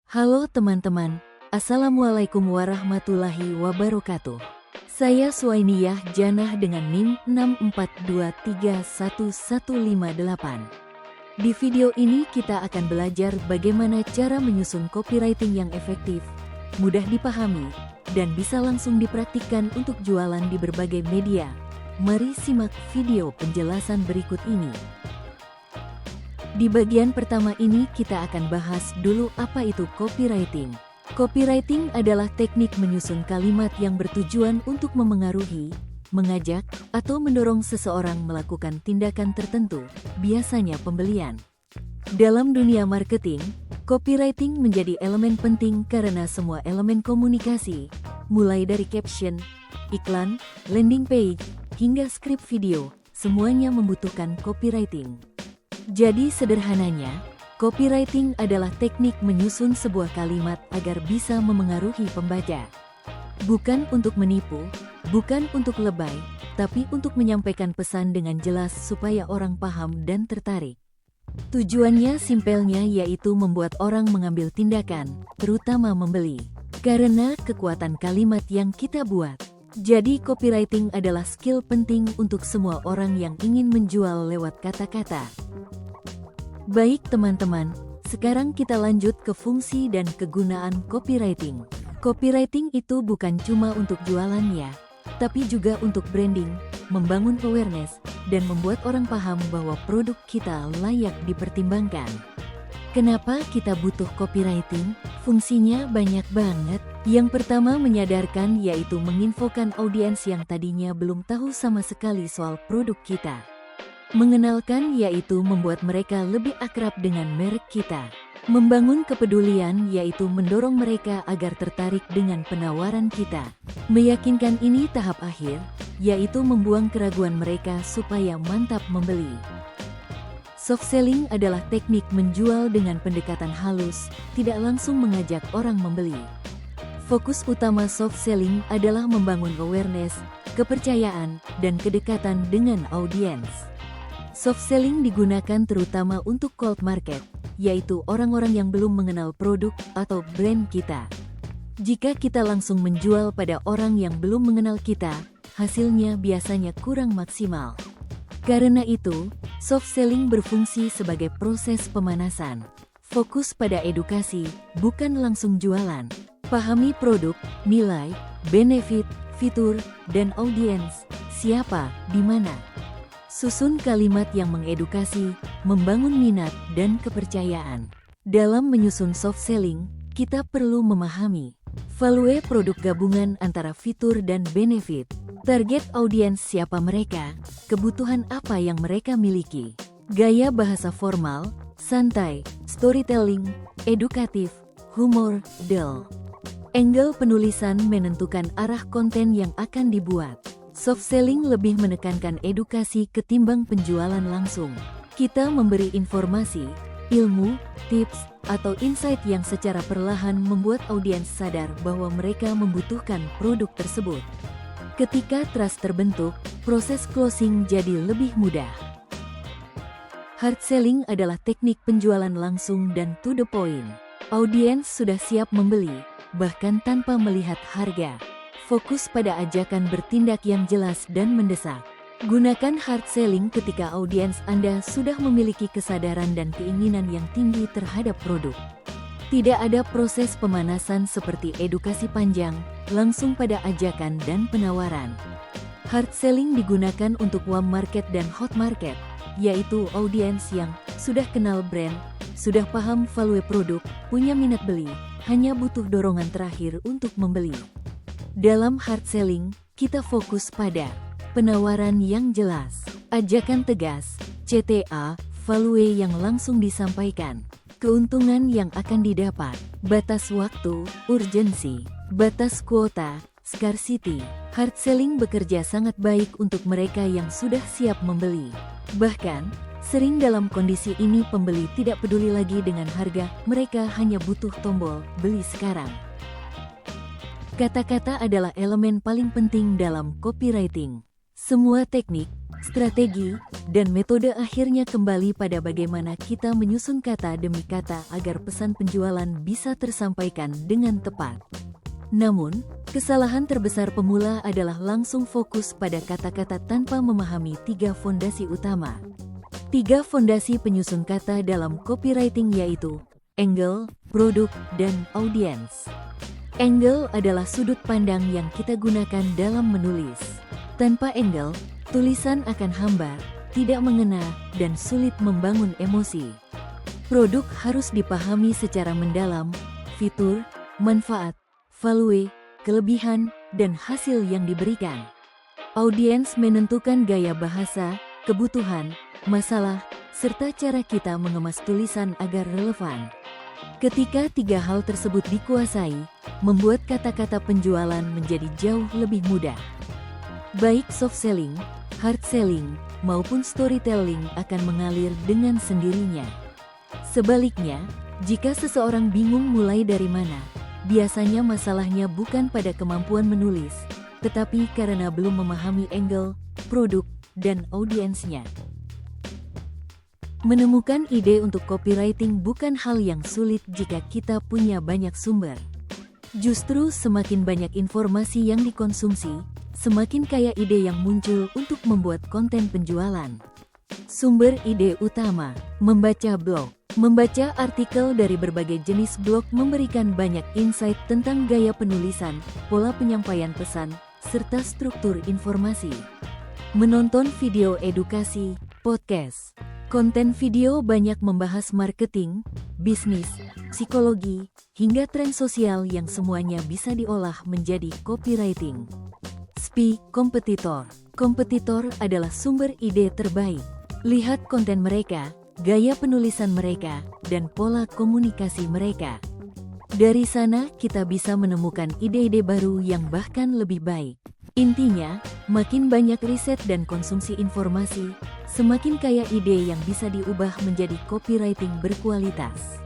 Halo teman-teman, Assalamualaikum warahmatullahi wabarakatuh. Saya Suainiyah Janah dengan NIM 642311158. Di video ini kita akan belajar bagaimana cara menyusun copywriting yang efektif, mudah dipahami, dan bisa langsung dipraktikkan untuk jualan di berbagai media. Mari simak video penjelasan berikut ini. Di bagian pertama ini kita akan bahas dulu apa itu copywriting. Copywriting adalah teknik menyusun kalimat yang bertujuan untuk memengaruhi, mengajak, atau mendorong seseorang melakukan tindakan tertentu, biasanya pembelian. Dalam dunia marketing, copywriting menjadi elemen penting karena semua elemen komunikasi, mulai dari caption, iklan, landing page, hingga skrip video, semuanya membutuhkan copywriting. Jadi sederhananya, copywriting adalah teknik menyusun sebuah kalimat agar bisa memengaruhi pembaca. Bukan untuk menipu, bukan untuk lebay, tapi untuk menyampaikan pesan dengan jelas supaya orang paham dan tertarik. Tujuannya simpelnya yaitu membuat orang mengambil tindakan, terutama membeli, karena kekuatan kalimat yang kita buat. Jadi copywriting adalah skill penting untuk semua orang yang ingin menjual lewat kata-kata. Baik teman-teman, sekarang kita lanjut ke fungsi dan kegunaan copywriting. Copywriting itu bukan cuma untuk jualan ya, tapi juga untuk branding, membangun awareness, dan membuat orang paham bahwa produk kita layak dipertimbangkan. Kenapa kita butuh copywriting? Fungsinya banyak banget. Yang pertama menyadarkan yaitu menginfokan audiens yang tadinya belum tahu sama sekali soal produk kita. Mengenalkan yaitu membuat mereka lebih akrab dengan merek kita. Membangun kepedulian yaitu mendorong mereka agar tertarik dengan penawaran kita. Meyakinkan ini tahap akhir, yaitu membuang keraguan mereka supaya mantap membeli. Soft selling adalah teknik menjual dengan pendekatan halus, tidak langsung mengajak orang membeli. Fokus utama soft selling adalah membangun awareness, kepercayaan, dan kedekatan dengan audiens. Soft selling digunakan terutama untuk cold market, yaitu orang-orang yang belum mengenal produk atau brand kita. Jika kita langsung menjual pada orang yang belum mengenal kita, hasilnya biasanya kurang maksimal. Karena itu, soft selling berfungsi sebagai proses pemanasan. Fokus pada edukasi, bukan langsung jualan. Pahami produk, nilai, benefit, fitur, dan audiens, siapa, di mana. Susun kalimat yang mengedukasi, membangun minat, dan kepercayaan. Dalam menyusun soft selling, kita perlu memahami value produk gabungan antara fitur dan benefit, target audiens siapa mereka, kebutuhan apa yang mereka miliki, gaya bahasa formal, santai, storytelling, edukatif, humor, dull. Angle penulisan menentukan arah konten yang akan dibuat. Soft selling lebih menekankan edukasi ketimbang penjualan langsung. Kita memberi informasi, ilmu, tips, atau insight yang secara perlahan membuat audiens sadar bahwa mereka membutuhkan produk tersebut. Ketika trust terbentuk, proses closing jadi lebih mudah. Hard selling adalah teknik penjualan langsung dan to the point. Audiens sudah siap membeli, bahkan tanpa melihat harga. Fokus pada ajakan bertindak yang jelas dan mendesak. Gunakan hard selling ketika audiens Anda sudah memiliki kesadaran dan keinginan yang tinggi terhadap produk. Tidak ada proses pemanasan seperti edukasi panjang, langsung pada ajakan dan penawaran. Hard selling digunakan untuk warm market dan hot market, yaitu audiens yang sudah kenal brand, sudah paham value produk, punya minat beli, hanya butuh dorongan terakhir untuk membeli. Dalam hard selling, kita fokus pada penawaran yang jelas, ajakan tegas, CTA, value yang langsung disampaikan, keuntungan yang akan didapat, batas waktu, urgensi, batas kuota, scarcity. Hard selling bekerja sangat baik untuk mereka yang sudah siap membeli. Bahkan, sering dalam kondisi ini pembeli tidak peduli lagi dengan harga, mereka hanya butuh tombol beli sekarang. Kata-kata adalah elemen paling penting dalam copywriting. Semua teknik, strategi, dan metode akhirnya kembali pada bagaimana kita menyusun kata demi kata agar pesan penjualan bisa tersampaikan dengan tepat. Namun, kesalahan terbesar pemula adalah langsung fokus pada kata-kata tanpa memahami 3 fondasi utama. 3 fondasi penyusun kata dalam copywriting yaitu angle, produk, dan audience. Angle adalah sudut pandang yang kita gunakan dalam menulis. Tanpa angle, tulisan akan hambar, tidak mengena, dan sulit membangun emosi. Produk harus dipahami secara mendalam, fitur, manfaat, value, kelebihan, dan hasil yang diberikan. Audiens menentukan gaya bahasa, kebutuhan, masalah, serta cara kita mengemas tulisan agar relevan. Ketika 3 hal tersebut dikuasai, membuat kata-kata penjualan menjadi jauh lebih mudah. Baik soft selling, hard selling, maupun storytelling akan mengalir dengan sendirinya. Sebaliknya, jika seseorang bingung mulai dari mana, biasanya masalahnya bukan pada kemampuan menulis, tetapi karena belum memahami angle, produk, dan audiensnya. Menemukan ide untuk copywriting bukan hal yang sulit jika kita punya banyak sumber. Justru semakin banyak informasi yang dikonsumsi, semakin kaya ide yang muncul untuk membuat konten penjualan. Sumber ide utama, membaca blog. Membaca artikel dari berbagai jenis blog memberikan banyak insight tentang gaya penulisan, pola penyampaian pesan, serta struktur informasi. Menonton video edukasi, podcast. Konten video banyak membahas marketing, bisnis, psikologi, hingga tren sosial yang semuanya bisa diolah menjadi copywriting. SPI, kompetitor. Kompetitor adalah sumber ide terbaik. Lihat konten mereka, gaya penulisan mereka, dan pola komunikasi mereka. Dari sana kita bisa menemukan ide-ide baru yang bahkan lebih baik. Intinya, makin banyak riset dan konsumsi informasi, semakin kaya ide yang bisa diubah menjadi copywriting berkualitas.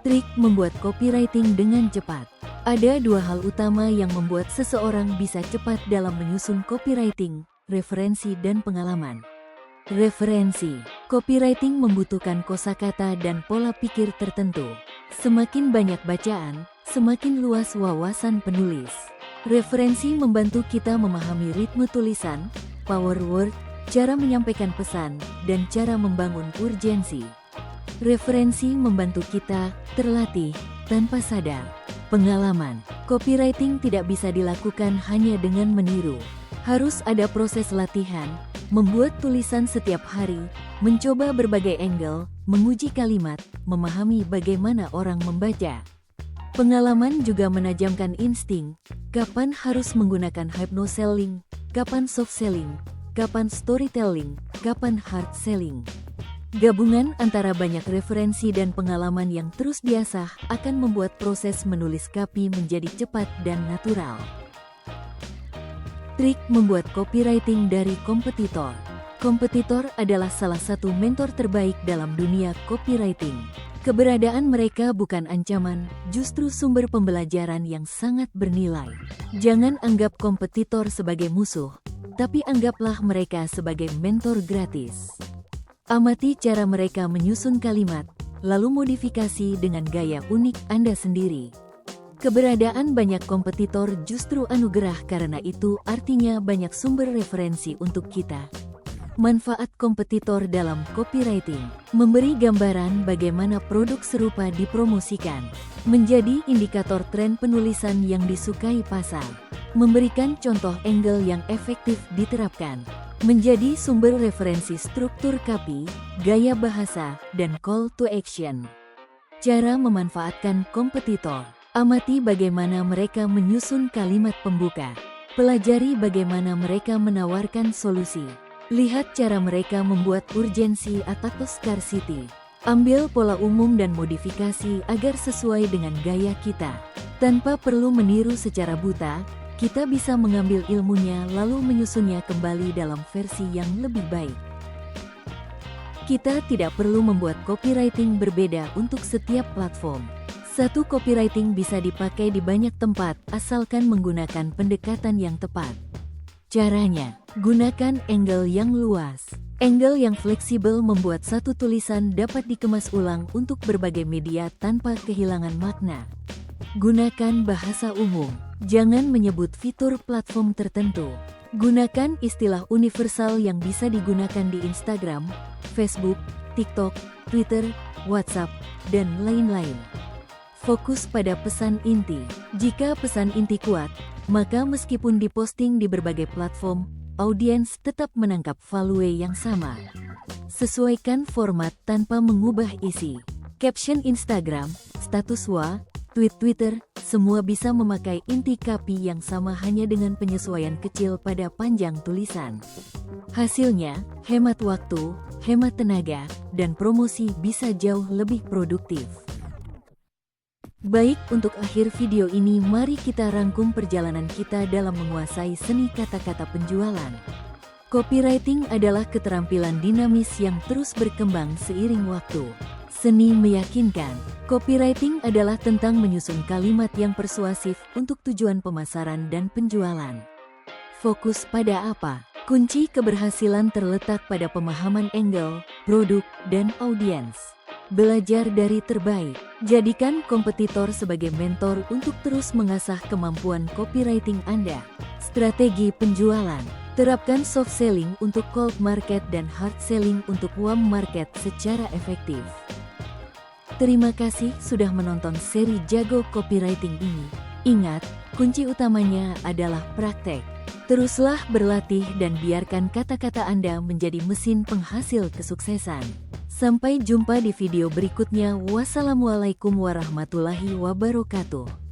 Trik membuat copywriting dengan cepat. Ada 2 hal utama yang membuat seseorang bisa cepat dalam menyusun copywriting, referensi dan pengalaman. Referensi. Copywriting membutuhkan kosakata dan pola pikir tertentu. Semakin banyak bacaan, semakin luas wawasan penulis. Referensi membantu kita memahami ritme tulisan, power word, cara menyampaikan pesan, dan cara membangun urgensi. Referensi membantu kita terlatih tanpa sadar. Pengalaman. Copywriting tidak bisa dilakukan hanya dengan meniru. Harus ada proses latihan, membuat tulisan setiap hari, mencoba berbagai angle, menguji kalimat, memahami bagaimana orang membaca. Pengalaman juga menajamkan insting, kapan harus menggunakan hypnoselling, kapan soft selling, kapan storytelling, kapan hard selling. Gabungan antara banyak referensi dan pengalaman yang terus diasah akan membuat proses menulis copy menjadi cepat dan natural. Trik membuat copywriting dari kompetitor. Kompetitor adalah salah satu mentor terbaik dalam dunia copywriting. Keberadaan mereka bukan ancaman, justru sumber pembelajaran yang sangat bernilai. Jangan anggap kompetitor sebagai musuh, tapi anggaplah mereka sebagai mentor gratis. Amati cara mereka menyusun kalimat, lalu modifikasi dengan gaya unik Anda sendiri. Keberadaan banyak kompetitor justru anugerah, karena itu artinya banyak sumber referensi untuk kita. Manfaat kompetitor dalam copywriting. Memberi gambaran bagaimana produk serupa dipromosikan. Menjadi indikator tren penulisan yang disukai pasar. Memberikan contoh angle yang efektif diterapkan. Menjadi sumber referensi struktur copy, gaya bahasa, dan call to action. Cara memanfaatkan kompetitor. Amati bagaimana mereka menyusun kalimat pembuka. Pelajari bagaimana mereka menawarkan solusi. Lihat cara mereka membuat urgensi atau scarcity. Ambil pola umum dan modifikasi agar sesuai dengan gaya kita. Tanpa perlu meniru secara buta, kita bisa mengambil ilmunya lalu menyusunnya kembali dalam versi yang lebih baik. Kita tidak perlu membuat copywriting berbeda untuk setiap platform. Satu copywriting bisa dipakai di banyak tempat asalkan menggunakan pendekatan yang tepat. Caranya, gunakan angle yang luas. Angle yang fleksibel membuat satu tulisan dapat dikemas ulang untuk berbagai media tanpa kehilangan makna. Gunakan bahasa umum. Jangan menyebut fitur platform tertentu. Gunakan istilah universal yang bisa digunakan di Instagram, Facebook, TikTok, Twitter, WhatsApp, dan lain-lain. Fokus pada pesan inti. Jika pesan inti kuat, maka meskipun diposting di berbagai platform, audiens tetap menangkap value yang sama. Sesuaikan format tanpa mengubah isi. Caption Instagram, status WA, tweet Twitter, semua bisa memakai inti copy yang sama hanya dengan penyesuaian kecil pada panjang tulisan. Hasilnya, hemat waktu, hemat tenaga, dan promosi bisa jauh lebih produktif. Baik, untuk akhir video ini mari kita rangkum perjalanan kita dalam menguasai seni kata-kata penjualan. Copywriting adalah keterampilan dinamis yang terus berkembang seiring waktu. Seni meyakinkan. Copywriting adalah tentang menyusun kalimat yang persuasif untuk tujuan pemasaran dan penjualan. Fokus pada apa? Kunci keberhasilan terletak pada pemahaman angle, produk, dan audiens. Belajar dari terbaik. Jadikan kompetitor sebagai mentor untuk terus mengasah kemampuan copywriting Anda. Strategi penjualan. Terapkan soft selling untuk cold market dan hard selling untuk warm market secara efektif. Terima kasih sudah menonton seri Jago Copywriting ini. Ingat, kunci utamanya adalah praktek. Teruslah berlatih dan biarkan kata-kata Anda menjadi mesin penghasil kesuksesan. Sampai jumpa di video berikutnya. Wassalamualaikum warahmatullahi wabarakatuh.